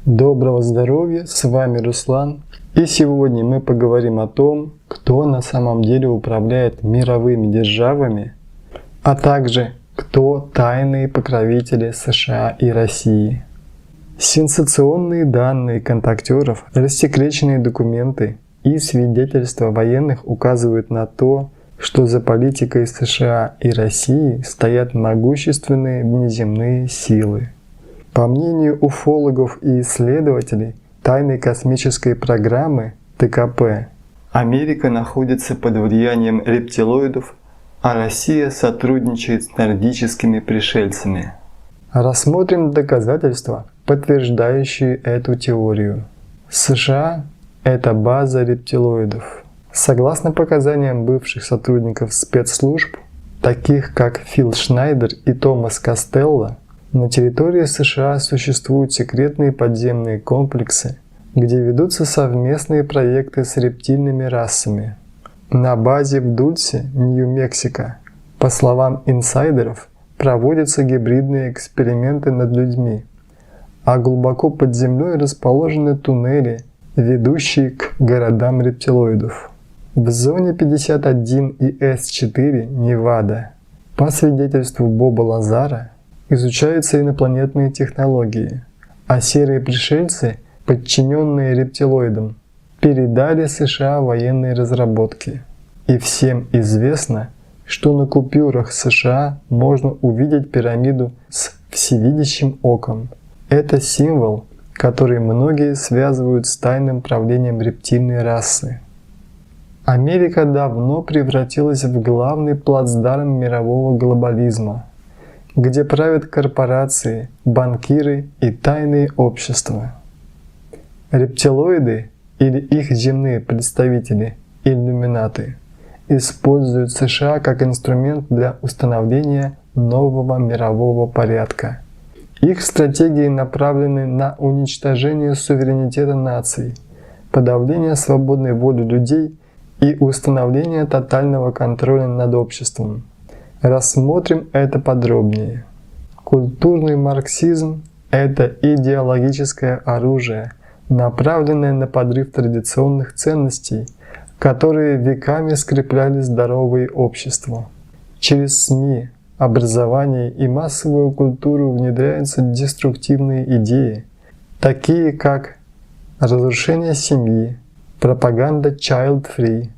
Доброго здоровья, с вами Руслан, и сегодня мы поговорим о том, кто на самом деле управляет мировыми державами, а также кто тайные покровители США и России. Сенсационные данные контактеров, рассекреченные документы и свидетельства военных указывают на то, что за политикой США и России стоят могущественные внеземные силы. По мнению уфологов и исследователей тайной космической программы ТКП, Америка находится под влиянием рептилоидов, а Россия сотрудничает с нордическими пришельцами. Рассмотрим доказательства, подтверждающие эту теорию. США – это база рептилоидов. Согласно показаниям бывших сотрудников спецслужб, таких как Фил Шнайдер и Томас Костелло, на территории США существуют секретные подземные комплексы, где ведутся совместные проекты с рептильными расами. На базе в Дульсе, Нью-Мексико, по словам инсайдеров, проводятся гибридные эксперименты над людьми, а глубоко под землей расположены туннели, ведущие к городам рептилоидов. В зоне 51 и С4, Невада, по свидетельству Боба Лазара, изучаются инопланетные технологии, а серые пришельцы, подчиненные рептилоидам, передали США военные разработки. И всем известно, что на купюрах США можно увидеть пирамиду с всевидящим оком. Это символ, который многие связывают с тайным правлением рептильной расы. Америка давно превратилась в главный плацдарм мирового глобализма, где правят корпорации, банкиры и тайные общества. Рептилоиды или их земные представители, иллюминаты, используют США как инструмент для установления нового мирового порядка. Их стратегии направлены на уничтожение суверенитета наций, подавление свободной воли людей и установление тотального контроля над обществом. Рассмотрим это подробнее. Культурный марксизм – это идеологическое оружие, направленное на подрыв традиционных ценностей, которые веками скрепляли здоровые общества. Через СМИ, образование и массовую культуру внедряются деструктивные идеи, такие как разрушение семьи, пропаганда child-free,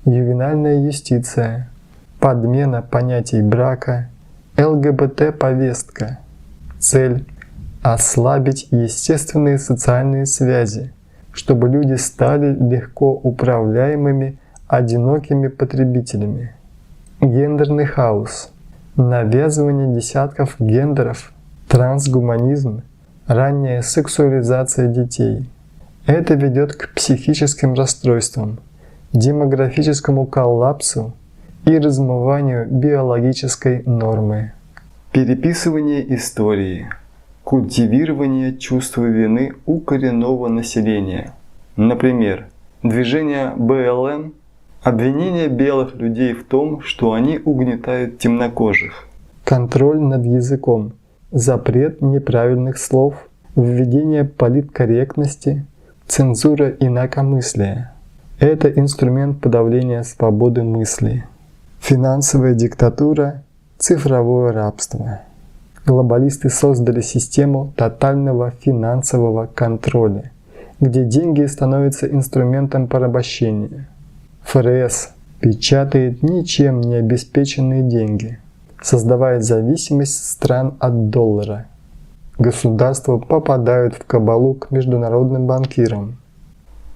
ювенальная юстиция, подмена понятий брака, ЛГБТ-повестка. Цель – ослабить естественные социальные связи, чтобы люди стали легко управляемыми, одинокими потребителями. Гендерный хаос, навязывание десятков гендеров, трансгуманизм, ранняя сексуализация детей. Это ведет к психическим расстройствам, демографическому коллапсу и размыванию биологической нормы. Переписывание истории, культивирование чувства вины у коренного населения. Например, движение БЛМ, обвинение белых людей в том, что они угнетают темнокожих. Контроль над языком, запрет неправильных слов, введение политкорректности, цензура инакомыслия. Это инструмент подавления свободы мысли. Финансовая диктатура, цифровое рабство. Глобалисты создали систему тотального финансового контроля, где деньги становятся инструментом порабощения. ФРС печатает ничем не обеспеченные деньги, создавая зависимость стран от доллара. Государства попадают в кабалу к международным банкирам.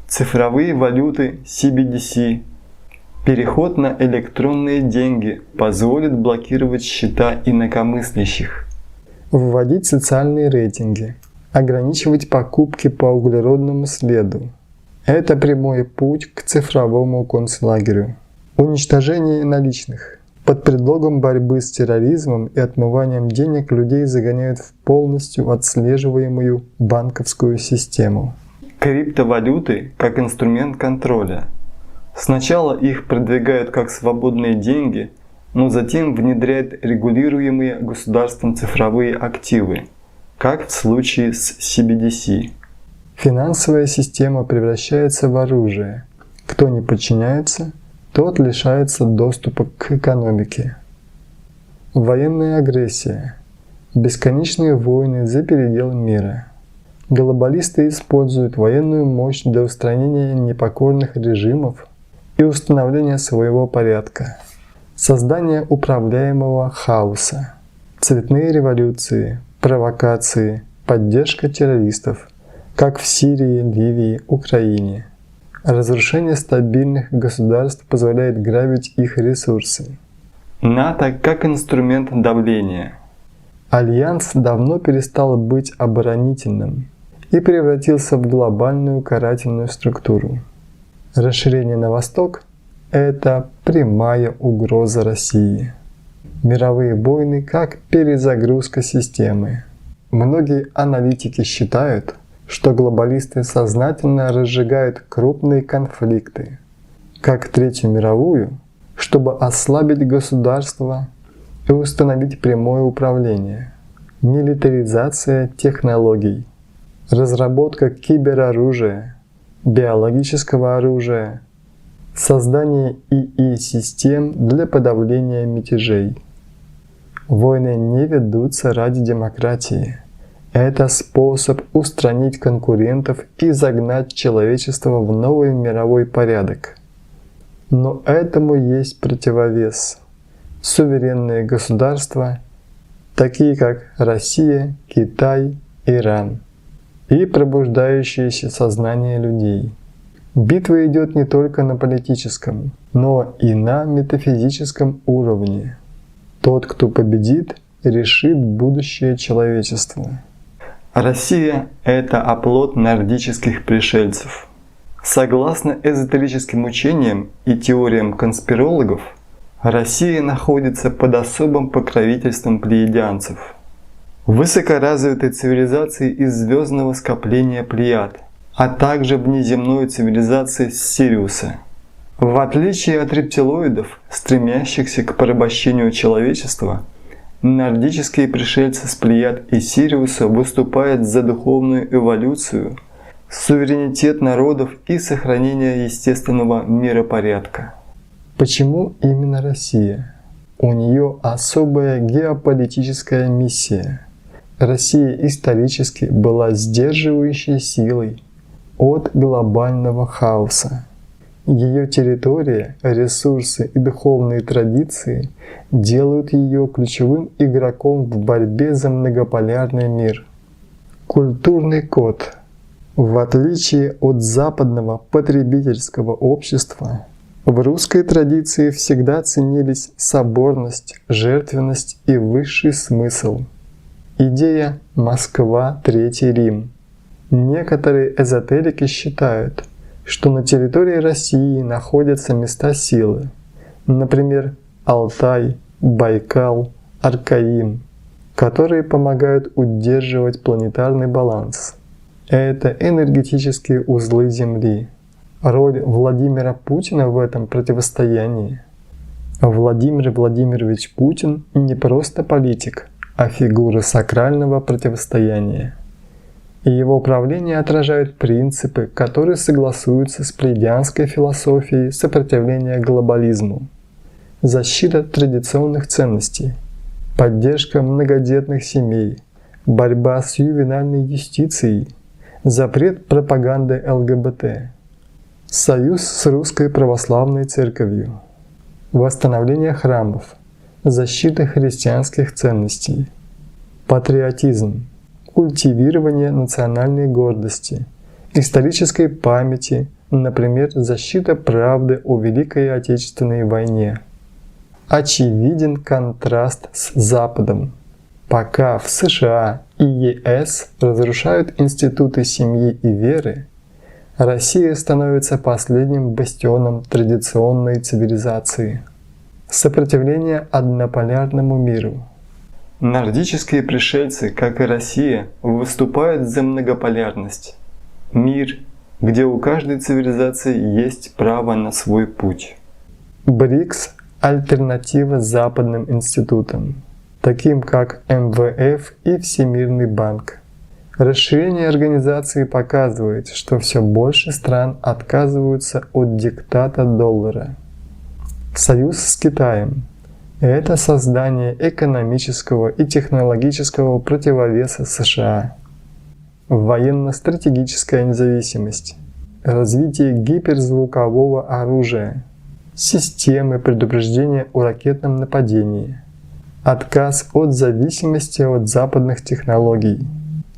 Цифровые валюты CBDC. Переход на электронные деньги позволит блокировать счета инакомыслящих. Вводить социальные рейтинги. Ограничивать покупки по углеродному следу. Это прямой путь к цифровому концлагерю. Уничтожение наличных. Под предлогом борьбы с терроризмом и отмыванием денег людей загоняют в полностью отслеживаемую банковскую систему. Криптовалюты как инструмент контроля. Сначала их продвигают как свободные деньги, но затем внедряют регулируемые государством цифровые активы, как в случае с CBDC. Финансовая система превращается в оружие. Кто не подчиняется, тот лишается доступа к экономике. Военная агрессия. Бесконечные войны за пределы мира. Глобалисты используют военную мощь для устранения непокорных режимов и установления своего порядка. Создание управляемого хаоса. Цветные революции, провокации, поддержка террористов, как в Сирии, Ливии, Украине. Разрушение стабильных государств позволяет грабить их ресурсы. НАТО как инструмент давления. Альянс давно перестал быть оборонительным и превратился в глобальную карательную структуру. Расширение на восток – это прямая угроза России. Мировые войны как перезагрузка системы. Многие аналитики считают, что глобалисты сознательно разжигают крупные конфликты, как Третью мировую, чтобы ослабить государство и установить прямое управление, милитаризация технологий, разработка кибероружия, биологического оружия, создание ИИ-систем для подавления мятежей. Войны не ведутся ради демократии. Это способ устранить конкурентов и загнать человечество в новый мировой порядок. Но этому есть противовес. Суверенные государства, такие как Россия, Китай, Иран, и пробуждающееся сознание людей. Битва идет не только на политическом, но и на метафизическом уровне. Тот, кто победит, решит будущее человечества. Россия – это оплот нордических пришельцев. Согласно эзотерическим учениям и теориям конспирологов, Россия находится под особым покровительством плеядианцев, высокоразвитой цивилизации из звездного скопления Плеяд, а также внеземной цивилизации Сириуса. В отличие от рептилоидов, стремящихся к порабощению человечества, нордические пришельцы с Плеяд и Сириуса выступают за духовную эволюцию, суверенитет народов и сохранение естественного миропорядка. Почему именно Россия? У нее особая геополитическая миссия. Россия исторически была сдерживающей силой от глобального хаоса. Ее территория, ресурсы и духовные традиции делают ее ключевым игроком в борьбе за многополярный мир. Культурный код. В отличие от западного потребительского общества, в русской традиции всегда ценились соборность, жертвенность и высший смысл. Идея «Москва, Третий Рим». Некоторые эзотерики считают, что на территории России находятся места силы, например, Алтай, Байкал, Аркаим, которые помогают удерживать планетарный баланс. Это энергетические узлы Земли. Роль Владимира Путина в этом противостоянии. Владимир Владимирович Путин не просто политик, а фигура сакрального противостояния. И его правление отражает принципы, которые согласуются с плеядианской философией сопротивления глобализму. Защита традиционных ценностей, поддержка многодетных семей, борьба с ювенальной юстицией, запрет пропаганды ЛГБТ, союз с Русской Православной Церковью, восстановление храмов, защита христианских ценностей, патриотизм, культивирование национальной гордости, исторической памяти, например, защита правды о Великой Отечественной войне. Очевиден контраст с Западом. Пока в США и ЕС разрушают институты семьи и веры, Россия становится последним бастионом традиционной цивилизации. Сопротивление однополярному миру. Нордические пришельцы, как и Россия, выступают за многополярность. Мир, где у каждой цивилизации есть право на свой путь. БРИКС – альтернатива западным институтам, таким как МВФ и Всемирный банк. Расширение организации показывает, что все больше стран отказываются от диктата доллара. Союз с Китаем – это создание экономического и технологического противовеса США. Военно-стратегическая независимость, развитие гиперзвукового оружия, системы предупреждения о ракетном нападении, отказ от зависимости от западных технологий.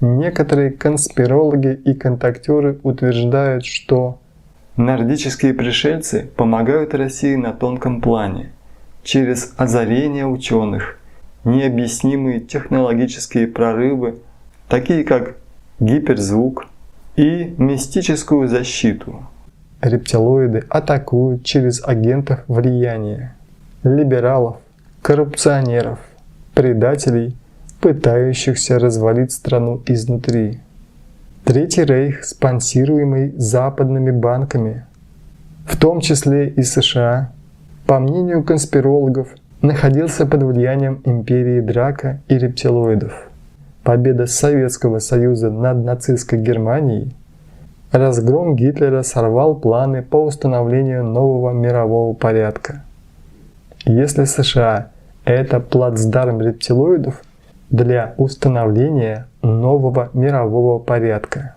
Некоторые конспирологи и контактеры утверждают, что нордические пришельцы помогают России на тонком плане, через озарение ученых, необъяснимые технологические прорывы, такие как гиперзвук и мистическую защиту. Рептилоиды атакуют через агентов влияния, либералов, коррупционеров, предателей, пытающихся развалить страну изнутри. Третий рейх, спонсируемый западными банками, в том числе и США, по мнению конспирологов, находился под влиянием империи Драка и рептилоидов. Победа Советского Союза над нацистской Германией, разгром Гитлера сорвал планы по установлению нового мирового порядка. Если США – это плацдарм рептилоидов для установления нового мирового порядка,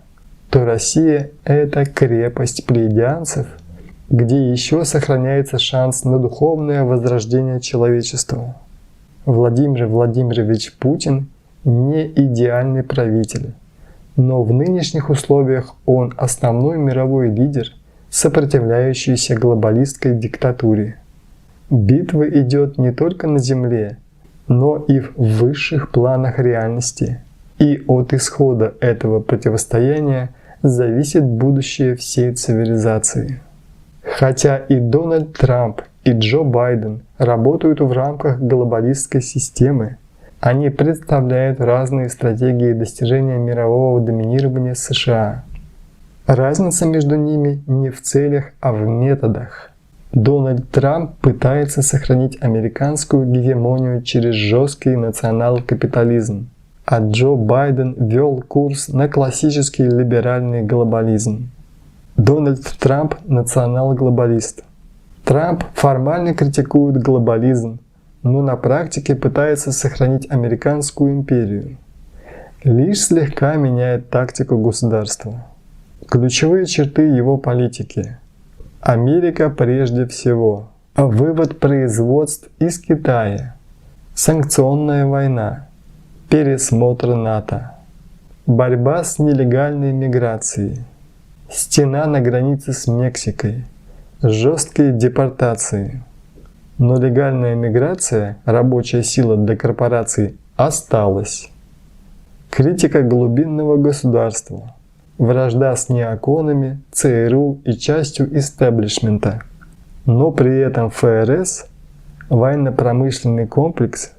то Россия – это крепость плейадианцев, где еще сохраняется шанс на духовное возрождение человечества. Владимир Владимирович Путин не идеальный правитель, но в нынешних условиях он основной мировой лидер, сопротивляющийся глобалистской диктатуре. Битва идет не только на земле, но и в высших планах реальности. И от исхода этого противостояния зависит будущее всей цивилизации. Хотя и Дональд Трамп, и Джо Байден работают в рамках глобалистской системы, они представляют разные стратегии достижения мирового доминирования США. Разница между ними не в целях, а в методах. Дональд Трамп пытается сохранить американскую гегемонию через жесткий национал-капитализм, а Джо Байден вел курс на классический либеральный глобализм. Дональд Трамп – национал-глобалист. Трамп формально критикует глобализм, но на практике пытается сохранить американскую империю. Лишь слегка меняет тактику государства. Ключевые черты его политики. Америка прежде всего. Вывод производств из Китая. Санкционная война. Пересмотр НАТО. Борьба с нелегальной миграцией. Стена на границе с Мексикой. Жесткие депортации. Но легальная миграция, рабочая сила для корпораций, осталась. Критика глубинного государства. Вражда с неоконами, ЦРУ и частью истеблишмента. Но при этом ФРС, военно-промышленный комплекс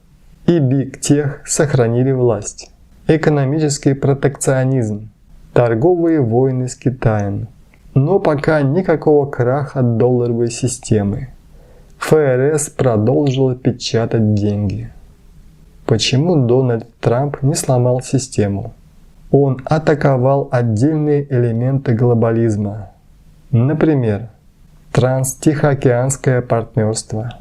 и Биг Тех сохранили власть. Экономический протекционизм. Торговые войны с Китаем. Но пока никакого краха долларовой системы. ФРС продолжила печатать деньги. Почему Дональд Трамп не сломал систему? Он атаковал отдельные элементы глобализма. Например, Транстихоокеанское партнерство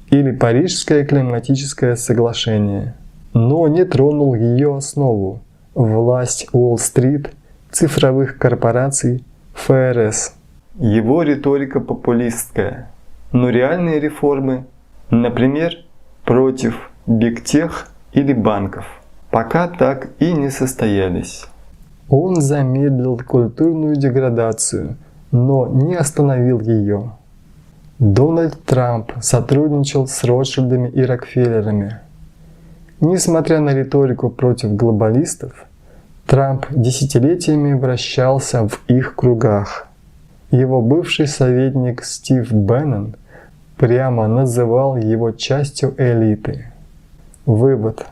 или Парижское климатическое соглашение, но не тронул ее основу – власть Уолл-стрит, цифровых корпораций, ФРС. Его риторика популистская, но реальные реформы, например, против бигтех или банков, пока так и не состоялись. Он замедлил культурную деградацию, но не остановил ее. Дональд Трамп сотрудничал с Ротшильдами и Рокфеллерами. Несмотря на риторику против глобалистов, Трамп десятилетиями вращался в их кругах. Его бывший советник Стив Беннон прямо называл его частью элиты. Вывод.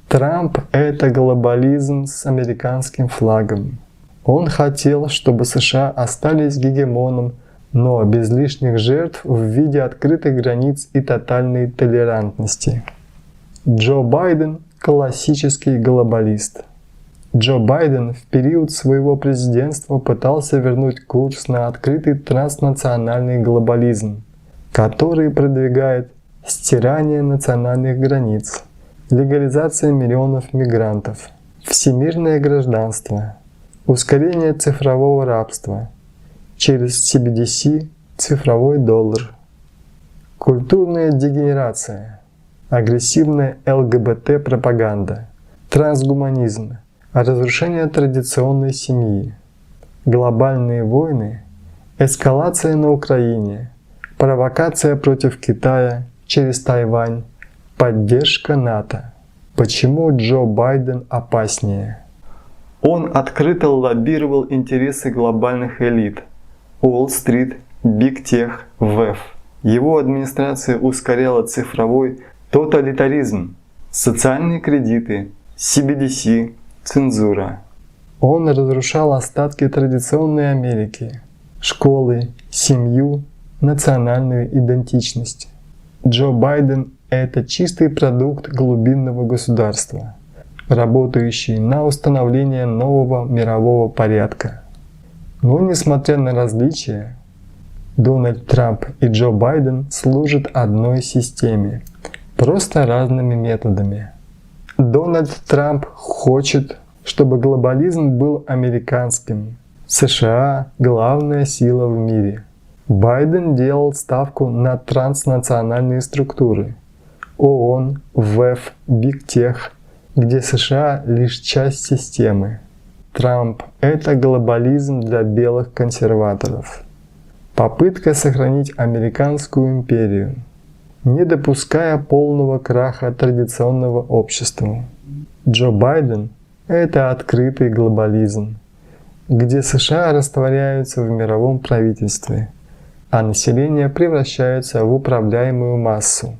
Трамп – это глобализм с американским флагом. Он хотел, чтобы США остались гегемоном, но без лишних жертв в виде открытых границ и тотальной толерантности. Джо Байден – классический глобалист. Джо Байден в период своего президентства пытался вернуть курс на открытый транснациональный глобализм, который продвигает стирание национальных границ, легализация миллионов мигрантов, всемирное гражданство, ускорение цифрового рабства через CBDC, цифровой доллар, культурная дегенерация, агрессивная ЛГБТ-пропаганда, трансгуманизм, разрушение традиционной семьи, глобальные войны, эскалация на Украине, провокация против Китая через Тайвань, поддержка НАТО. Почему Джо Байден опаснее? Он открыто лоббировал интересы глобальных элит – Уолл-стрит, Биг Тех, ВЭФ. Его администрация ускоряла цифровой тоталитаризм, социальные кредиты, CBDC, цензура. Он разрушал остатки традиционной Америки, школы, семью, национальную идентичность. Джо Байден – это чистый продукт глубинного государства, работающий на установление нового мирового порядка. Но несмотря на различия, Дональд Трамп и Джо Байден служат одной системе, просто разными методами. Дональд Трамп хочет, чтобы глобализм был американским. США – главная сила в мире. Байден делал ставку на транснациональные структуры – ООН, ВЭФ, Биг Тех, где США – лишь часть системы. Трамп – это глобализм для белых консерваторов. Попытка сохранить американскую империю, не допуская полного краха традиционного общества. Джо Байден – это открытый глобализм, где США растворяются в мировом правительстве, а население превращается в управляемую массу.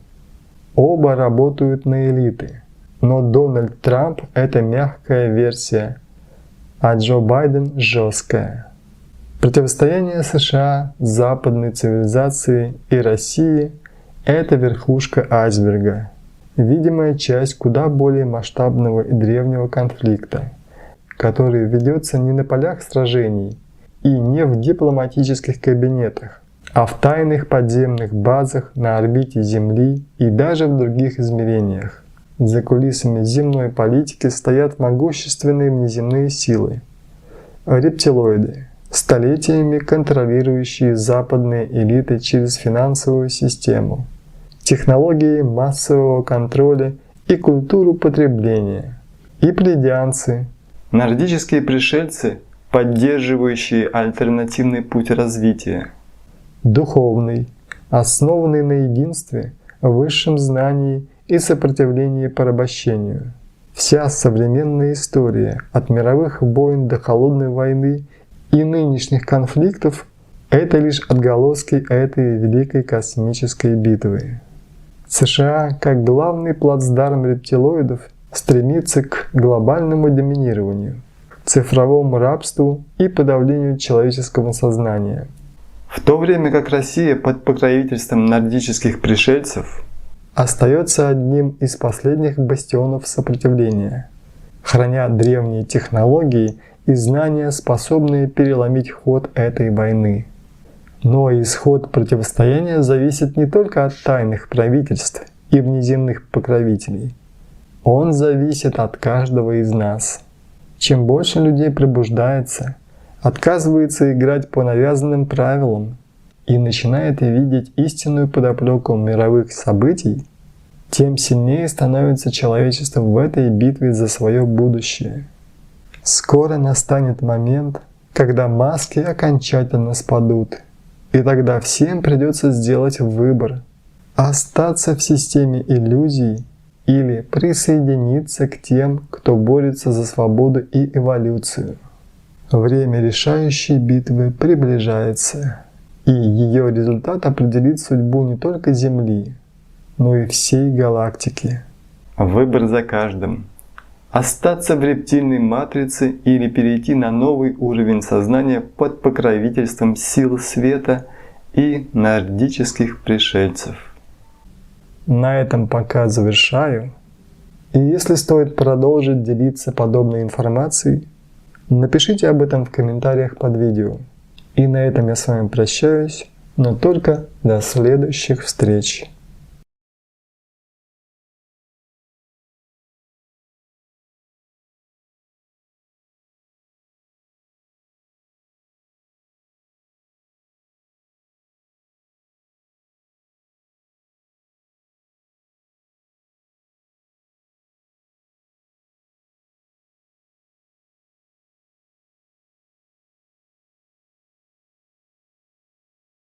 Оба работают на элиты, но Дональд Трамп – это мягкая версия, а Джо Байден – жесткая. Противостояние США, западной цивилизации и России – это верхушка айсберга, видимая часть куда более масштабного и древнего конфликта, который ведется не на полях сражений и не в дипломатических кабинетах, а в тайных подземных базах на орбите Земли и даже в других измерениях. За кулисами земной политики стоят могущественные внеземные силы – рептилоиды, столетиями контролирующие западные элиты через финансовую систему, технологии массового контроля и культуру потребления, и плеядианцы, нордические пришельцы, поддерживающие альтернативный путь развития, духовный, основанный на единстве, высшем знании и сопротивлении порабощению. Вся современная история, от мировых войн до холодной войны и нынешних конфликтов, это лишь отголоски этой великой космической битвы. США, как главный плацдарм рептилоидов, стремится к глобальному доминированию, цифровому рабству и подавлению человеческого сознания. В то время как Россия под покровительством нордических пришельцев остается одним из последних бастионов сопротивления, храня древние технологии и знания, способные переломить ход этой войны. Но исход противостояния зависит не только от тайных правительств и внеземных покровителей. Он зависит от каждого из нас. Чем больше людей пробуждается, отказывается играть по навязанным правилам и начинает видеть истинную подоплеку мировых событий, тем сильнее становится человечество в этой битве за свое будущее. Скоро настанет момент, когда маски окончательно спадут, и тогда всем придется сделать выбор – остаться в системе иллюзий или присоединиться к тем, кто борется за свободу и эволюцию. Время решающей битвы приближается, и ее результат определит судьбу не только Земли, но и всей галактики. Выбор за каждым. Остаться в рептильной матрице или перейти на новый уровень сознания под покровительством сил света и нордических пришельцев. На этом пока завершаю. И если стоит продолжить делиться подобной информацией, напишите об этом в комментариях под видео. И на этом я с вами прощаюсь, но только до следующих встреч.